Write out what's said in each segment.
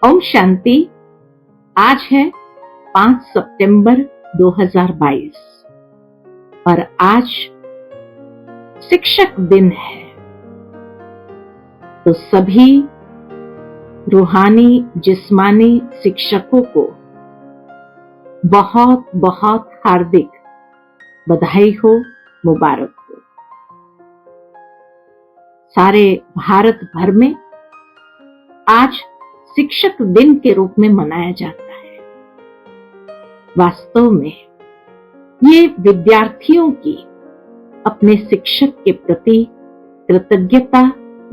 ओम शांति। आज है 5 सितंबर 2022 और आज शिक्षक दिन है। तो सभी रूहानी जिस्मानी शिक्षकों को बहुत बहुत हार्दिक बधाई हो, मुबारक हो। सारे भारत भर में आज शिक्षक दिन के रूप में मनाया जाता है। वास्तव में ये विद्यार्थियों की अपने शिक्षक के प्रति कृतज्ञता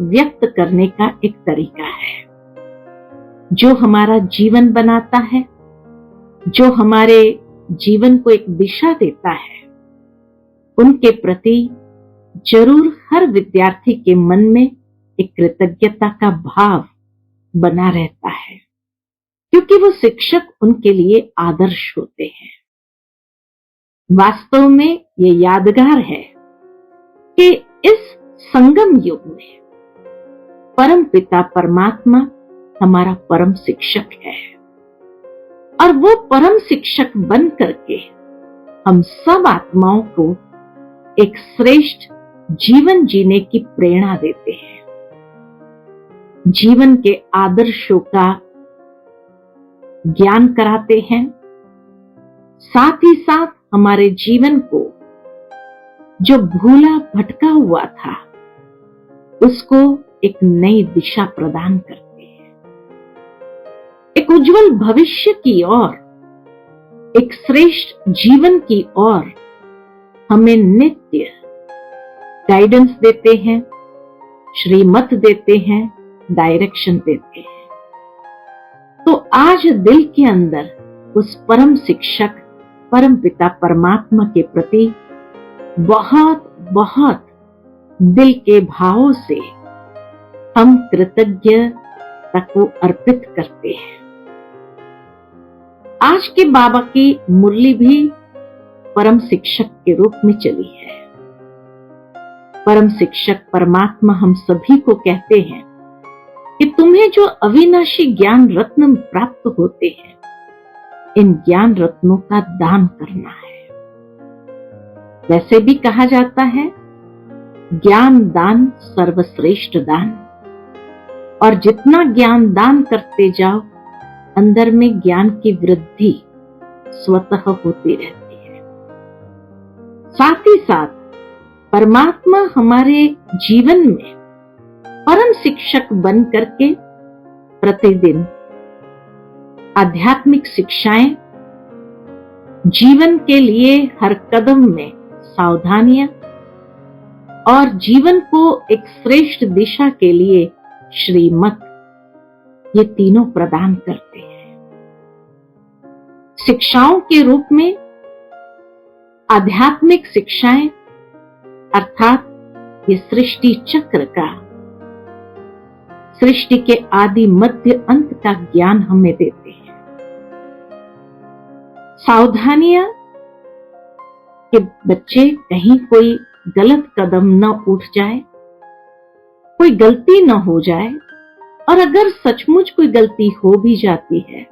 व्यक्त करने का एक तरीका है, जो हमारा जीवन बनाता है, जो हमारे जीवन को एक दिशा देता है। उनके प्रति जरूर हर विद्यार्थी के मन में एक कृतज्ञता का भाव बना रहता है, क्योंकि वो शिक्षक उनके लिए आदर्श होते हैं। वास्तव में ये यादगार है कि इस संगम युग में परम पिता परमात्मा हमारा परम शिक्षक है और वो परम शिक्षक बन करके हम सब आत्माओं को एक श्रेष्ठ जीवन जीने की प्रेरणा देते हैं। जीवन के आदर्शों का ज्ञान कराते हैं, साथ ही साथ हमारे जीवन को जो भूला भटका हुआ था उसको एक नई दिशा प्रदान करते हैं, एक उज्जवल भविष्य की ओर, एक श्रेष्ठ जीवन की ओर हमें नित्य गाइडेंस देते हैं, श्रीमत देते हैं, डायरेक्शन देते हैं। तो आज दिल के अंदर उस परम शिक्षक परम पिता परमात्मा के प्रति बहुत बहुत दिल के भावों से हम कृतज्ञता को अर्पित करते हैं। आज के बाबा की मुरली भी परम शिक्षक के रूप में चली है। परम शिक्षक परमात्मा हम सभी को कहते हैं कि तुम्हें जो अविनाशी ज्ञान रत्न प्राप्त होते हैं, इन ज्ञान रत्नों का दान करना है। वैसे भी कहा जाता है, ज्ञान दान सर्वश्रेष्ठ दान। और जितना ज्ञान दान करते जाओ, अंदर में ज्ञान की वृद्धि स्वतः होती रहती है। साथ ही साथ परमात्मा हमारे जीवन में परम शिक्षक बन करके प्रतिदिन आध्यात्मिक शिक्षाएं, जीवन के लिए हर कदम में सावधानियां और जीवन को एक श्रेष्ठ दिशा के लिए श्रीमत, ये तीनों प्रदान करते हैं। शिक्षाओं के रूप में आध्यात्मिक शिक्षाएं अर्थात ये सृष्टि चक्र का, सृष्टि के आदि मध्य अंत का ज्ञान हमें देते हैं। सावधानियां कि बच्चे कहीं कोई गलत कदम न उठ जाए, कोई गलती न हो जाए, और अगर सचमुच कोई गलती हो भी जाती है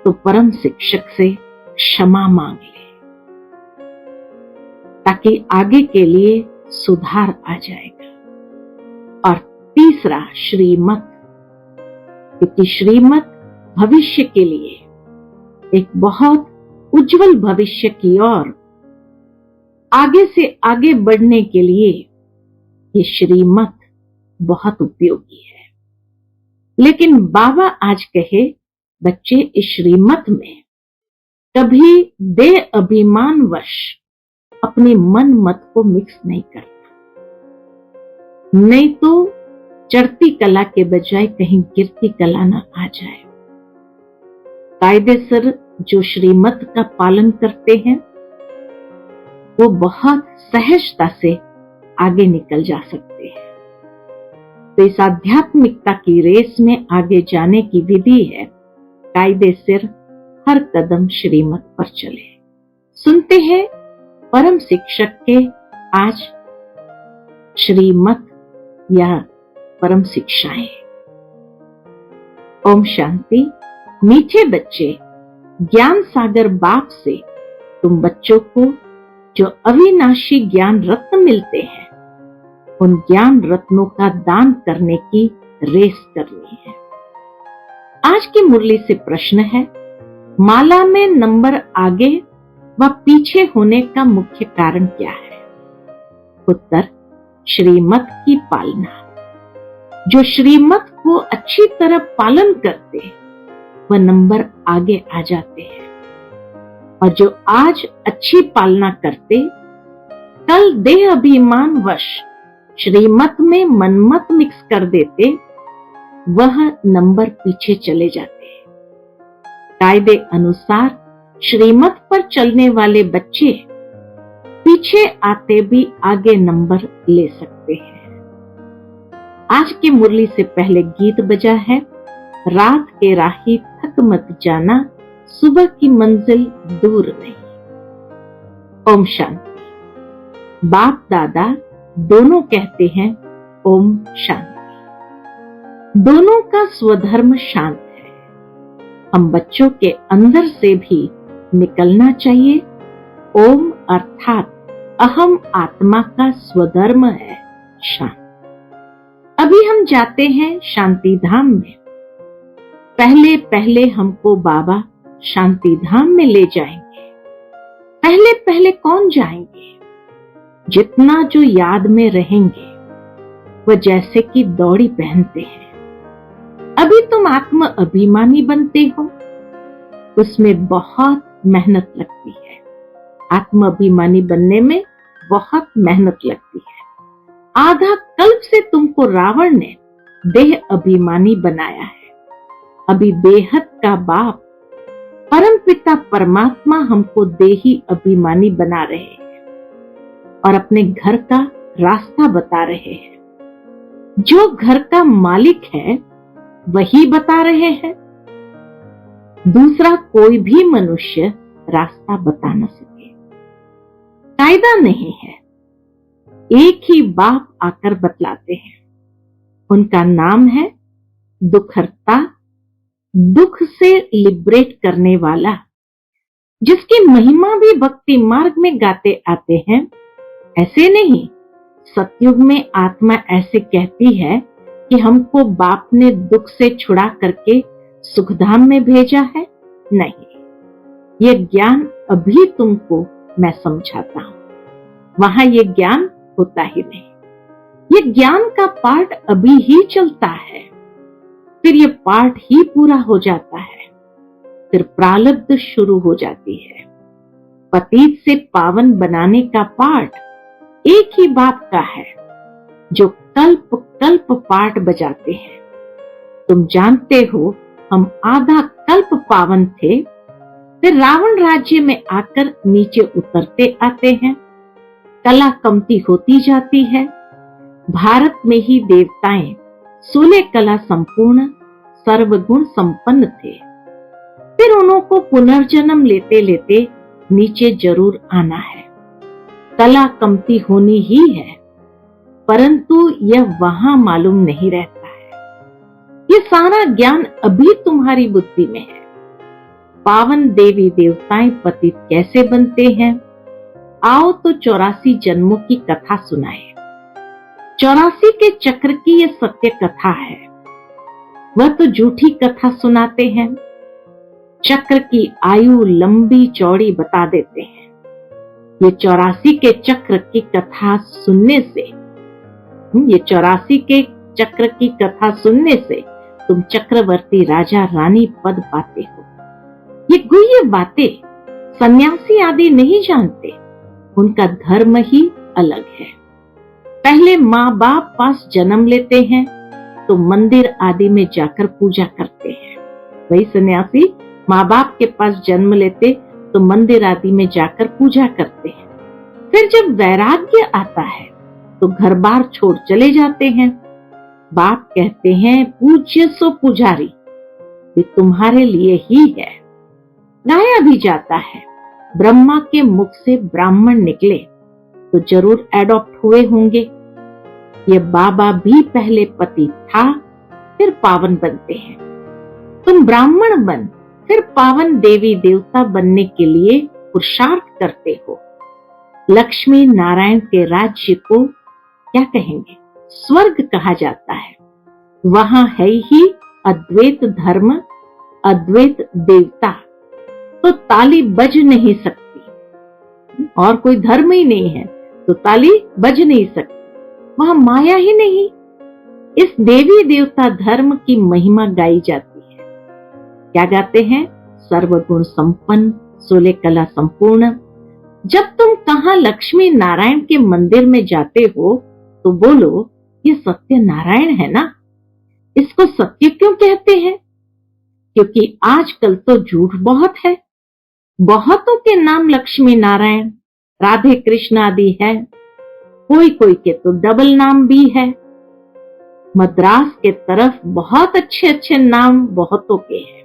तो परम शिक्षक से क्षमा मांग ले, ताकि आगे के लिए सुधार आ जाएगा। और तीसरा श्रीमत, क्योंकि श्रीमत भविष्य के लिए एक बहुत उज्जवल भविष्य की ओर आगे से आगे बढ़ने के लिए ये श्रीमत बहुत उपयोगी है। लेकिन बाबा आज कहे, बच्चे इस श्रीमत में कभी दे अभिमानवश अपने मन मत को मिक्स नहीं करना, नहीं तो चढ़ती कला के बजाय कहीं गिरती कला न आ जाए। कायदेसर जो श्रीमत का पालन करते हैं वो बहुत सहजता से आगे निकल जा सकते हैं। तो इस आध्यात्मिकता की रेस में आगे जाने की विधि है, कायदेसर हर कदम श्रीमत पर चले। सुनते हैं परम शिक्षक के आज श्रीमत या परम शिक्षाएं। ओम शांति। मीठे बच्चे, ज्ञान सागर बाप से तुम बच्चों को जो अविनाशी ज्ञान रत्न मिलते हैं, उन ज्ञान रत्नों का दान करने की रेस करनी है। आज की मुरली से प्रश्न है, माला में नंबर आगे व पीछे होने का मुख्य कारण क्या है? उत्तर, श्रीमत की पालना। जो श्रीमत को अच्छी तरह पालन करते वह नंबर आगे आ जाते हैं, और जो आज अच्छी पालना करते कल देह अभिमान वश श्रीमत में मनमत मिक्स कर देते, वह नंबर पीछे चले जाते हैं। कायदे अनुसार श्रीमत पर चलने वाले बच्चे पीछे आते भी आगे नंबर ले सकते हैं। आज की मुरली से पहले गीत बजा है, रात के राही थक मत जाना, सुबह की मंजिल दूर नहीं। ओम शांति। बाप दादा दोनों कहते हैं ओम शांति। दोनों का स्वधर्म शांत है। हम बच्चों के अंदर से भी निकलना चाहिए। ओम अर्थात अहम आत्मा का स्वधर्म है शांत। अभी हम जाते हैं शांति धाम में। पहले पहले हमको बाबा शांति धाम में ले जाएंगे। पहले पहले कौन जाएंगे? जितना जो याद में रहेंगे वह जैसे कि दौड़ी पहनते हैं। अभी तुम आत्म अभिमानी बनते हो, उसमें बहुत मेहनत लगती है। आत्म अभिमानी बनने में बहुत मेहनत लगती है। आधा कल्प से तुमको रावण ने देह अभिमानी बनाया है। अभी बेहद का बाप परम पिता परमात्मा हमको देही अभिमानी बना रहे हैं और अपने घर का रास्ता बता रहे हैं। जो घर का मालिक है वही बता रहे हैं। दूसरा कोई भी मनुष्य रास्ता बता न सके। कायदा नहीं है, एक ही बाप आकर बतलाते हैं। उनका नाम है दुखहर्ता, दुख से लिबरेट करने वाला, जिसकी महिमा भी भक्ति मार्ग में गाते आते हैं। ऐसे नहीं, सतयुग में आत्मा ऐसे कहती है कि हमको बाप ने दुख से छुड़ा करके सुखधाम में भेजा है। नहीं, यह ज्ञान अभी तुमको मैं समझाता हूं। वहां यह ज्ञान होता ही नहीं। ये ज्ञान का पाठ अभी ही चलता है, फिर ये पाठ ही पूरा हो जाता है, फिर प्रारब्ध शुरू हो जाती है। पतित से पावन बनाने का पाठ एक ही बाप का है, जो कल्प कल्प पाठ बजाते हैं। तुम जानते हो, हम आधा कल्प पावन थे, फिर रावण राज्य में आकर नीचे उतरते आते हैं। कला कमती होती जाती है। भारत में ही देवताएं 16 कला संपूर्ण सर्वगुण संपन्न थे। फिर उनको पुनर्जन्म लेते लेते नीचे जरूर आना है। कला कमती होनी ही है, परंतु यह वहां मालूम नहीं रहता है। ये सारा ज्ञान अभी तुम्हारी बुद्धि में है। पावन देवी देवताएं पतित कैसे बनते हैं? आओ तो 84 जन्मों की कथा सुनाए। 84 के चक्र की ये सत्य कथा है। वह तो झूठी कथा सुनाते हैं। चक्र की आयु लंबी चौड़ी बता देते हैं। ये 84 के चक्र की कथा सुनने से, ये 84 के चक्र की कथा सुनने से तुम चक्रवर्ती राजा रानी पद पाते हो। ये गुह्य बातें सन्यासी आदि नहीं जानते। उनका धर्म ही अलग है। पहले माँ बाप पास जन्म लेते हैं तो मंदिर आदि में जाकर पूजा करते हैं। वही सन्यासी माँ बाप के पास जन्म लेते तो मंदिर आदि में जाकर पूजा करते हैं। फिर जब वैराग्य आता है तो घर बार छोड़ चले जाते हैं। बाप कहते हैं, पूज्य सो पुजारी, ये तुम्हारे लिए ही है। गाया भी जाता है, ब्रह्मा के मुख से ब्राह्मण निकले तो जरूर एडॉप्ट हुए होंगे। ये बाबा भी पहले पति था, फिर पावन बनते हैं। तुम ब्राह्मण बन फिर पावन देवी देवता बनने के लिए पुरुषार्थ करते हो। लक्ष्मी नारायण के राज्य को क्या कहेंगे? स्वर्ग कहा जाता है। वहां है ही अद्वैत धर्म, अद्वैत देवता, तो ताली बज नहीं सकती। और कोई धर्म ही नहीं है तो ताली बज नहीं सकती। वहां माया ही नहीं। इस देवी देवता धर्म की महिमा गाई जाती है। क्या गाते हैं? सर्वगुण संपन्न, 16 कला संपूर्ण। जब तुम कहां लक्ष्मी नारायण के मंदिर में जाते हो तो बोलो, ये सत्य नारायण है ना। इसको सत्य क्यों कहते हैं? क्योंकि आजकल तो झूठ बहुत है। बहुतों के नाम लक्ष्मी नारायण, राधे कृष्ण आदि है। कोई कोई के तो डबल नाम भी है। मद्रास के तरफ बहुत अच्छे अच्छे नाम बहुतों के हैं,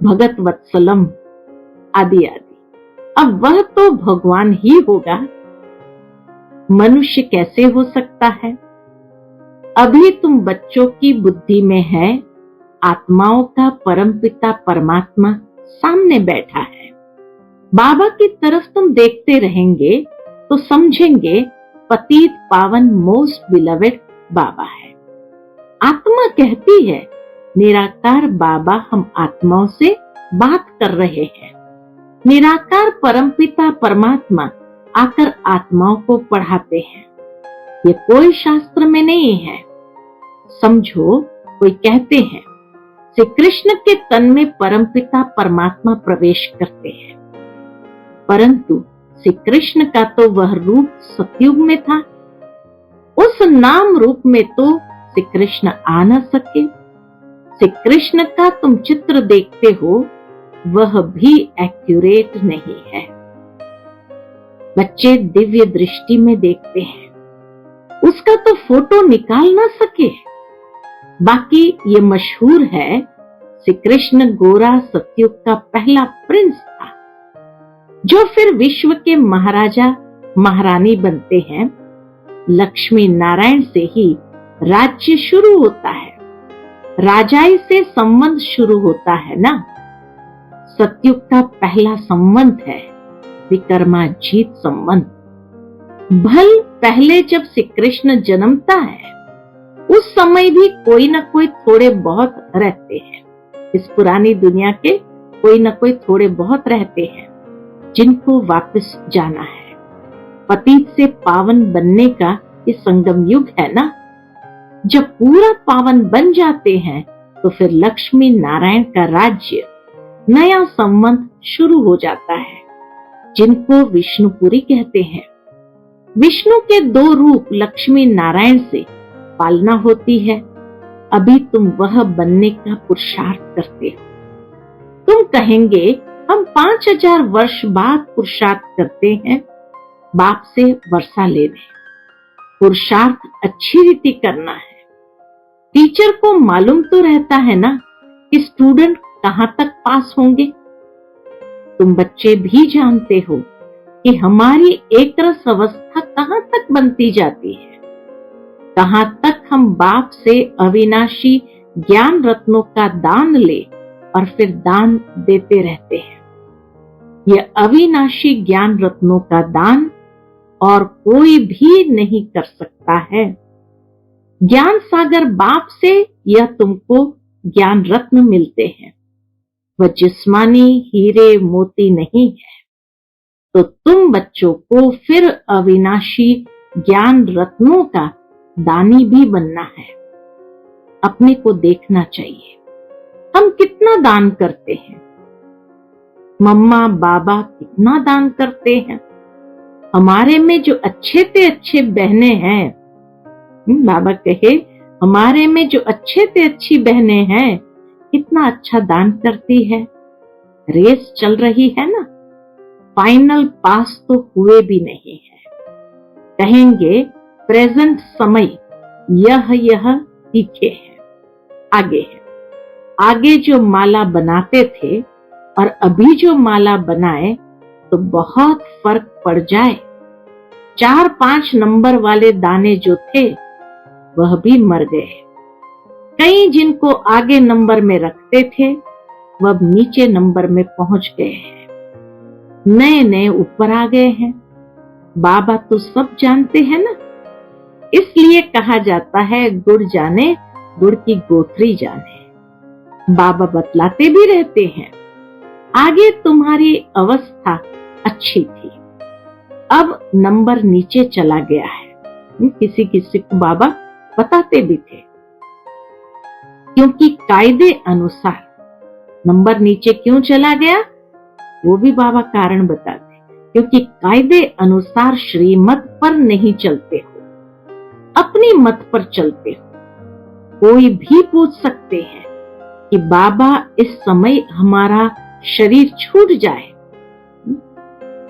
भगत वत्सलम आदि आदि। अब वह तो भगवान ही होगा, मनुष्य कैसे हो सकता है? अभी तुम बच्चों की बुद्धि में है आत्माओं का परमपिता परमात्मा सामने बैठा है। बाबा की तरफ तुम देखते रहेंगे तो समझेंगे पतित पावन मोस्ट बिलवेड बाबा है। आत्मा कहती है निराकार बाबा हम आत्माओं से बात कर रहे हैं। निराकार परमपिता परमात्मा आकर आत्माओं को पढ़ाते हैं। ये कोई शास्त्र में नहीं है। समझो, कोई कहते हैं श्री कृष्ण के तन में परमपिता परमात्मा प्रवेश करते हैं, परंतु श्री कृष्ण का तो वह रूप सतयुग में था। उस नाम रूप में तो श्री कृष्ण आ न सके। श्री कृष्ण का तुम चित्र देखते हो वह भी एक्यूरेट नहीं है। बच्चे दिव्य दृष्टि में देखते हैं, उसका तो फोटो निकाल ना सके। बाकी ये मशहूर है श्री कृष्ण गोरा सतयुग का पहला प्रिंस था, जो फिर विश्व के महाराजा महारानी बनते हैं। लक्ष्मी नारायण से ही राज्य शुरू होता है, राजाई से संबंध शुरू होता है ना। सतयुग का पहला संबंध है विक्रमाजीत संबंध। भल पहले जब श्री कृष्ण जन्मता है उस समय भी कोई न कोई थोड़े बहुत रहते हैं। इस पुरानी दुनिया के कोई न कोई थोड़े बहुत रहते हैं जिनको वापस जाना है। पतित से पावन बनने का ये संगम युग है ना। जब पूरा पावन बन जाते हैं तो फिर लक्ष्मी नारायण का राज्य, नया संबंध शुरू हो जाता है, जिनको विष्णुपुरी कहते हैं। विष्णु के 2 रूप लक्ष्मी नारायण से पालना होती है। अभी तुम वह बनने का पुरुषार्थ करते हो। तुम कहेंगे हम 5000 वर्ष बाद पुरुषार्थ करते हैं, बाप से वर्षा ले लें। पुरुषार्थ अच्छी रीति करना है। टीचर को मालूम तो रहता है ना कि स्टूडेंट कहां तक पास होंगे। तुम बच्चे भी जानते हो कि हमारी एक रस अवस्था कहां तक बनती जाती है, कहां तक हम बाप से अविनाशी ज्ञान रत्नों का दान ले और फिर दान देते रहते हैं। यह अविनाशी ज्ञान रत्नों का दान और कोई भी नहीं कर सकता है। ज्ञान सागर बाप से यह तुमको ज्ञान रत्न मिलते हैं, वह जिस्मानी हीरे मोती नहीं है। तो तुम बच्चों को फिर अविनाशी ज्ञान रत्नों का दानी भी बनना है। अपने को देखना चाहिए, हम कितना दान करते हैं। मम्मा बाबा कितना दान करते हैं। हमारे में जो अच्छे से अच्छे बहनें हैं, बाबा कहे हमारे में जो अच्छे से अच्छी बहनें हैं, कितना अच्छा दान करती है। रेस चल रही है ना, फाइनल पास तो हुए भी नहीं है। कहेंगे प्रेजेंट समय यह पीछे है, आगे है। आगे जो माला बनाते थे और अभी जो माला बनाए तो बहुत फर्क पड़ जाए। 4-5 नंबर वाले दाने जो थे वह भी मर गए। कई जिनको आगे नंबर में रखते थे वो अब नीचे नंबर में पहुंच गए हैं, नए नए ऊपर आ गए हैं। बाबा तो सब जानते हैं ना, इसलिए कहा जाता है गुड़ जाने गुड़ की गोथरी जाने। बाबा बतलाते भी रहते हैं, आगे तुम्हारी अवस्था अच्छी थी, अब नंबर नीचे चला गया है। किसी किसी को बाबा बताते भी थे, क्योंकि कायदे अनुसार नंबर नीचे क्यों चला गया वो भी बाबा कारण बताते, क्योंकि कायदे अनुसार श्रीमत पर नहीं चलते हो, अपनी मत पर चलते हो। कोई भी पूछ सकते हैं कि बाबा इस समय हमारा शरीर छूट जाए,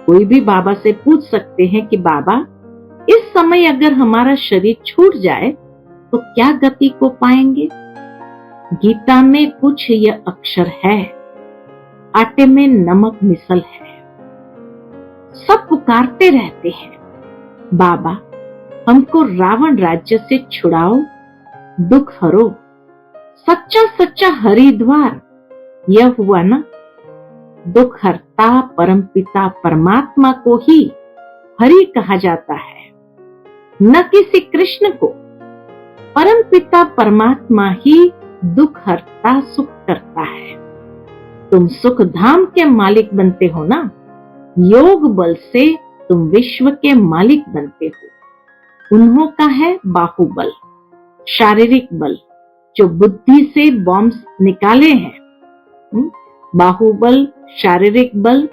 कोई भी बाबा से पूछ सकते हैं कि बाबा इस समय अगर हमारा शरीर छूट जाए तो क्या गति को पाएंगे। गीता में कुछ यह अक्षर है, आटे में नमक मिसल है। सब पुकारते रहते हैं, बाबा हमको रावण राज्य से छुड़ाओ, दुख हरो। सच्चा सच्चा हरिद्वार यह हुआ ना, दुख हरता परमपिता परमात्मा को ही हरि कहा जाता है, न किसी कृष्ण को। परमपिता परमात्मा ही दुख हरता सुख करता है। तुम सुख धाम के मालिक बनते हो ना, योग बल से तुम विश्व के मालिक बनते हो। उन्हों का है बाहुबल, शारीरिक बल, जो बुद्धि से बॉम्ब्स निकाले हैं। बाहुबल शारीरिक बल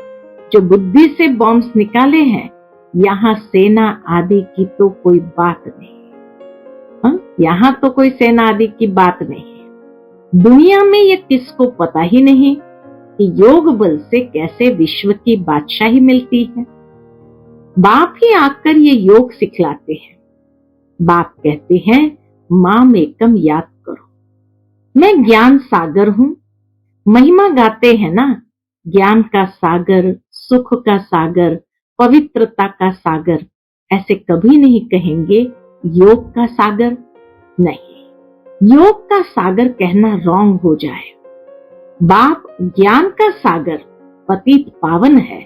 जो बुद्धि से बॉम्ब्स निकाले हैं, यहाँ सेना आदि की तो कोई बात नहीं। यहाँ तो कोई सेना आदि की बात नहीं। दुनिया में ये किसको पता ही नहीं कि योग बल से कैसे विश्व की बादशाही मिलती है। बाप ही आकर ये योग सिखलाते हैं। बाप कहते हैं माम एकम याद करो, मैं ज्ञान सागर हूं। महिमा गाते हैं ना, ज्ञान का सागर, सुख का सागर, पवित्रता का सागर। ऐसे कभी नहीं कहेंगे योग का सागर, नहीं, योग का सागर कहना रॉन्ग हो जाए। बाप ज्ञान का सागर पतित पावन है,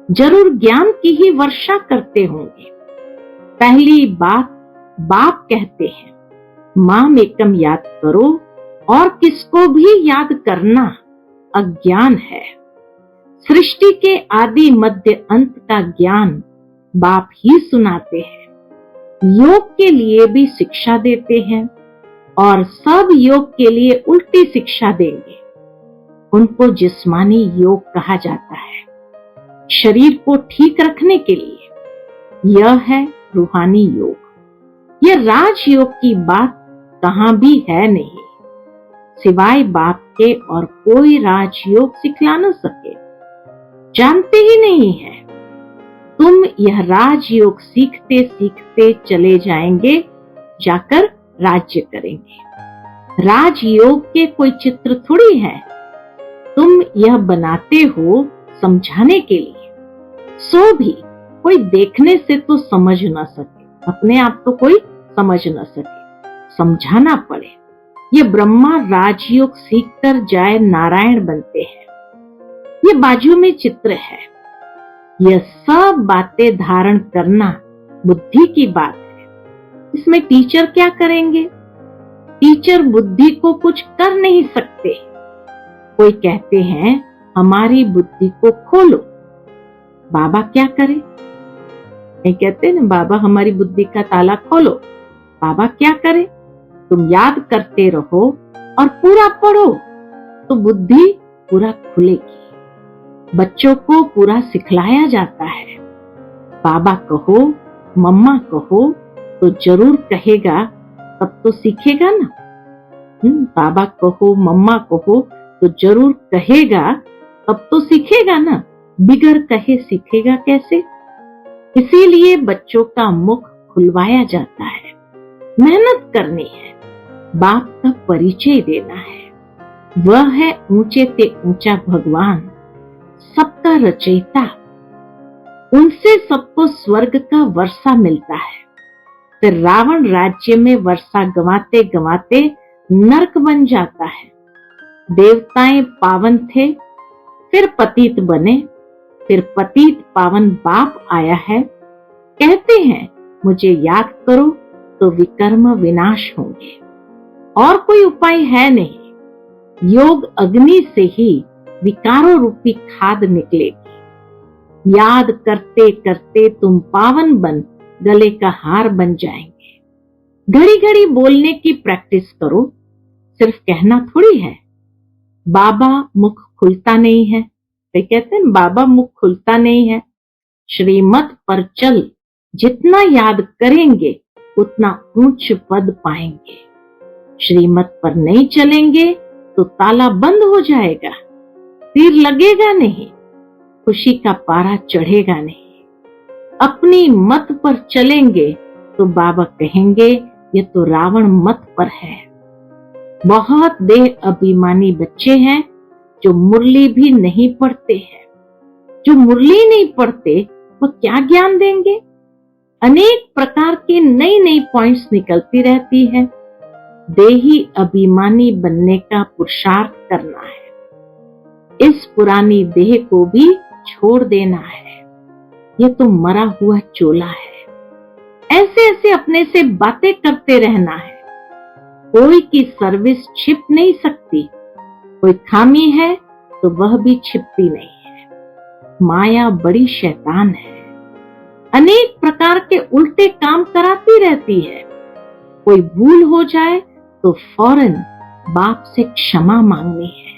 जरूर ज्ञान की ही वर्षा करते होंगे। पहली बात बाप कहते हैं माम एकम याद करो, और किसको भी याद करना अज्ञान है। सृष्टि के आदि मध्य अंत का ज्ञान बाप ही सुनाते हैं। योग के लिए भी शिक्षा देते हैं और सब योग के लिए उल्टी शिक्षा देंगे। उनको जिस्मानी योग कहा जाता है, शरीर को ठीक रखने के लिए। यह है रूहानी योग। यह राजयोग की बात कहां भी है नहीं, सिवाय बाप के और कोई राजयोग सिखला न सके। जानते ही नहीं है। तुम यह राजयोग सीखते सीखते चले जाएंगे, जाकर राज्य करेंगे। राजयोग के कोई चित्र थोड़ी है, तुम यह बनाते हो समझाने के लिए। सो भी कोई देखने से तो समझ न सके, अपने आप तो कोई समझ न सके, समझाना पड़े। ये ब्रह्मा राजयोग सीखकर जाए नारायण बनते हैं। ये बाजू में चित्र है। यह सब बातें धारण करना बुद्धि की बात है। इसमें टीचर क्या करेंगे? टीचर बुद्धि को कुछ कर नहीं सकते। कोई कहते हैं हमारी बुद्धि को खोलो, बाबा क्या करे? नहीं कहते ना बाबा हमारी बुद्धि का ताला खोलो। बाबा क्या करे? तुम याद करते रहो और पूरा पढ़ो तो बुद्धि पूरा खुलेगी। बच्चों को पूरा सिखलाया जाता है। बाबा कहो, मम्मा कहो तो जरूर कहेगा, तब तो सीखेगा ना। बाबा कहो, मम्मा कहो तो जरूर कहेगा, तब तो सीखेगा ना। बिगर कहे सीखेगा कैसे? इसीलिए बच्चों का मुख खुलवाया जाता है। मेहनत करनी है, बाप का परिचय देना है। वह है ऊंचे ते ऊंचा भगवान, सबका रचयिता। उनसे सबको स्वर्ग का वर्षा मिलता है। फिर रावण राज्य में वर्षा गंवाते गंवाते नरक बन जाता है। देवताएं पावन थे, फिर पतित बने, फिर पतित पावन बाप आया है। कहते हैं मुझे याद करो तो विकर्म विनाश होंगे, और कोई उपाय है नहीं। योग अग्नि से ही विकारों रूपी खाद निकलेगी। याद करते करते तुम पावन बन गले का हार बन जाएंगे। घड़ी घड़ी बोलने की प्रैक्टिस करो, सिर्फ कहना थोड़ी है। बाबा मुख खुलता नहीं है, वे कहते हैं बाबा मुख खुलता नहीं है। श्रीमत पर चल, जितना याद करेंगे उतना ऊंच पद पाएंगे। श्रीमत पर नहीं चलेंगे तो ताला बंद हो जाएगा, तीर लगेगा नहीं, खुशी का पारा चढ़ेगा नहीं। अपनी मत पर चलेंगे तो बाबा कहेंगे ये तो रावण मत पर है। बहुत देह अभिमानी बच्चे हैं जो मुरली भी नहीं पढ़ते हैं। जो मुरली नहीं पढ़ते वो क्या ज्ञान देंगे। अनेक प्रकार के नई नई पॉइंट्स निकलती रहती है। देही अभिमानी बनने का पुरुषार्थ करना है। इस पुरानी देह को भी छोड़ देना है। ये तो मरा हुआ चोला है। ऐसे ऐसे अपने से बातें करते रहना है। कोई की सर्विस छिप नहीं सकती। कोई खामी है तो वह भी छिपती नहीं है। माया बड़ी शैतान है, अनेक प्रकार के उल्टे काम कराती रहती है। कोई भूल हो जाए तो फौरन बाप से क्षमा मांगनी है।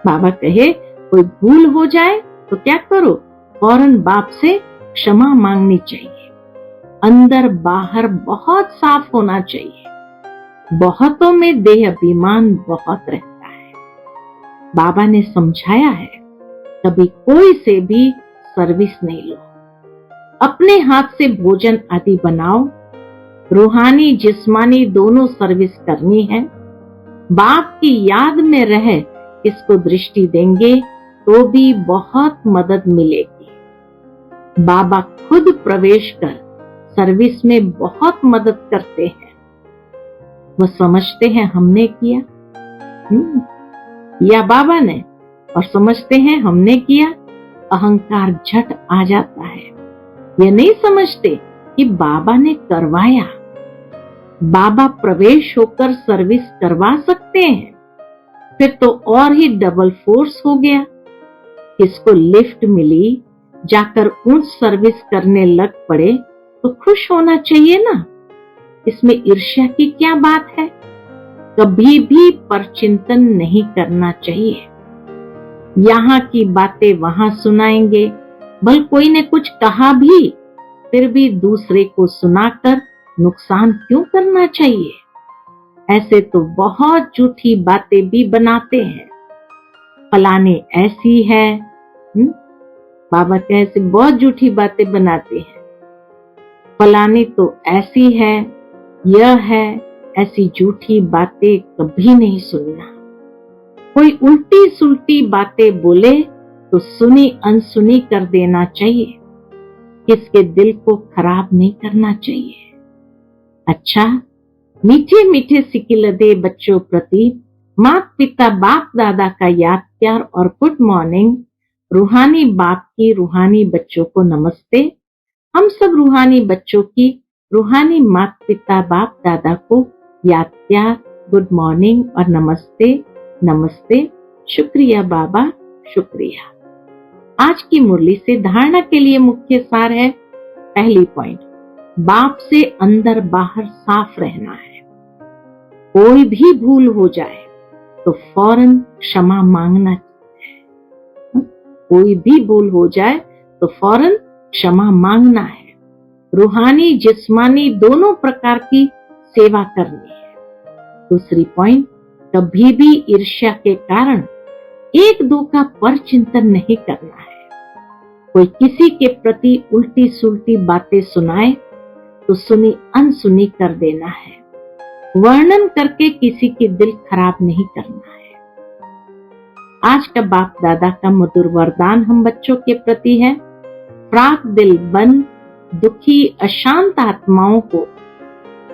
बाबा कहे कोई भूल हो जाए तो क्या करो, फौरन बाप से क्षमा मांगनी चाहिए। अंदर बाहर बहुत साफ होना चाहिए। बहुतों में देह अभिमान बहुत रहता है। बाबा ने समझाया है कभी कोई से भी सर्विस नहीं लो। अपने हाथ से भोजन आदि बनाओ। रूहानी जिस्मानी दोनों सर्विस करनी है। बाप की याद में रह इसको दृष्टि देंगे तो भी बहुत मदद मिलेगी। बाबा खुद प्रवेश कर सर्विस में बहुत मदद करते हैं। वो समझते हैं हमने किया, या बाबा ने, और समझते हैं हमने किया, अहंकार झट आ जाता है। ये नहीं समझते कि बाबा ने करवाया। बाबा प्रवेश होकर सर्विस करवा सकते हैं, फिर तो और ही डबल फोर्स हो गया। किसको लिफ्ट मिली, जाकर ऊंच सर्विस करने लग पड़े तो खुश होना चाहिए ना। इसमें ईर्ष्या की क्या बात है। कभी भी परचिंतन नहीं करना चाहिए। यहाँ की बातें वहां सुनाएंगे, भल कोई ने कुछ कहा भी, फिर भी दूसरे को सुनाकर नुकसान क्यों करना चाहिए। ऐसे तो बहुत झूठी बातें भी बनाते हैं। फलाने ऐसी है, बाबा कैसे बहुत झूठी बातें बनाते हैं। फलानी तो ऐसी है, यह है, ऐसी झूठी बातें कभी नहीं सुनना। कोई उल्टी सुलटी बातें बोले तो सुनी अनसुनी कर देना चाहिए। किसके दिल को खराब नहीं करना चाहिए। अच्छा, मीठे मीठे सिकिलदे बच्चों प्रति माता पिता बाप दादा का याद प्यार और गुड मॉर्निंग। रूहानी बाप की रूहानी बच्चों को नमस्ते। हम सब रूहानी बच्चों की रूहानी माता पिता बाप दादा को याद प्यार, गुड मॉर्निंग और नमस्ते नमस्ते। शुक्रिया बाबा, शुक्रिया। आज की मुरली से धारणा के लिए मुख्य सार है। पहली पॉइंट, बाप से अंदर बाहर साफ रहना है। कोई भी भूल हो जाए तो फौरन क्षमा मांगना है। कोई भी भूल हो जाए तो फौरन क्षमा मांगना है। रूहानी जिस्मानी दोनों प्रकार की सेवा करनी है। दूसरी पॉइंट, कभी भी ईर्ष्या के कारण एक दो का परचिंतन नहीं करना है। कोई किसी के प्रति उल्टी सुलटी बातें सुनाए तो सुनी अनसुनी कर देना है। वर्णन करके किसी की दिल खराब नहीं करना है। आज का बाप दादा का मधुर वरदान हम बच्चों के प्रति है। प्राक दिल बन दुखी अशांत आत्माओं को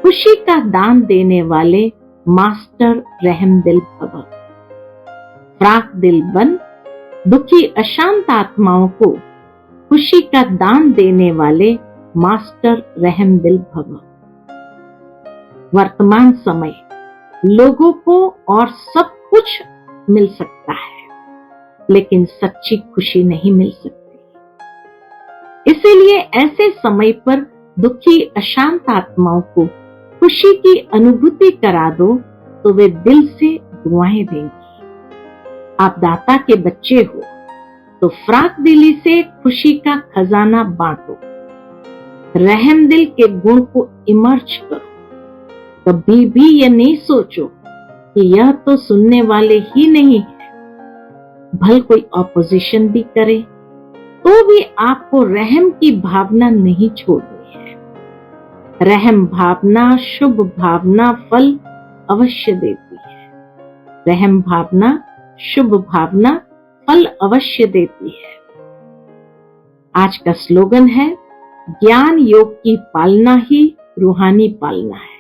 खुशी का दान देने वाले मास्टर रहम दिल भव। फ्राक दिल बन दुखी अशांत आत्माओं को खुशी का दान देने वाले मास्टर रहम दिल भव। वर्तमान समय लोगों को और सब कुछ मिल सकता है, लेकिन सच्ची खुशी नहीं मिल सकती। इसीलिए ऐसे समय पर दुखी अशांत आत्माओं को खुशी की अनुभूति करा दो तो वे दिल से दुआएं देंगी। आप दाता के बच्चे हो तो फ्राक दिली से खुशी का खजाना बांटो। रहम दिल के गुण को इमर्ज करो। कभी भी ये नहीं सोचो कि यह तो सुनने वाले ही नहीं है, भल कोई ऑपोजिशन भी करे तो भी आपको रहम की भावना नहीं छोड़नी है। रहम भावना शुभ भावना फल अवश्य देती है। रहम भावना शुभ भावना फल अवश्य देती है। आज का स्लोगन है, ज्ञान योग की पालना ही रूहानी पालना है।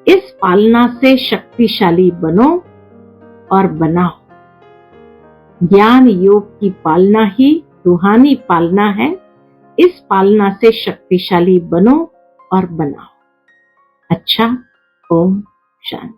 इस पालना से शक्तिशाली बनो और बनाओ। ज्ञान योग की पालना ही रूहानी पालना है। इस पालना से शक्तिशाली बनो और बनाओ। अच्छा, ओम शांति।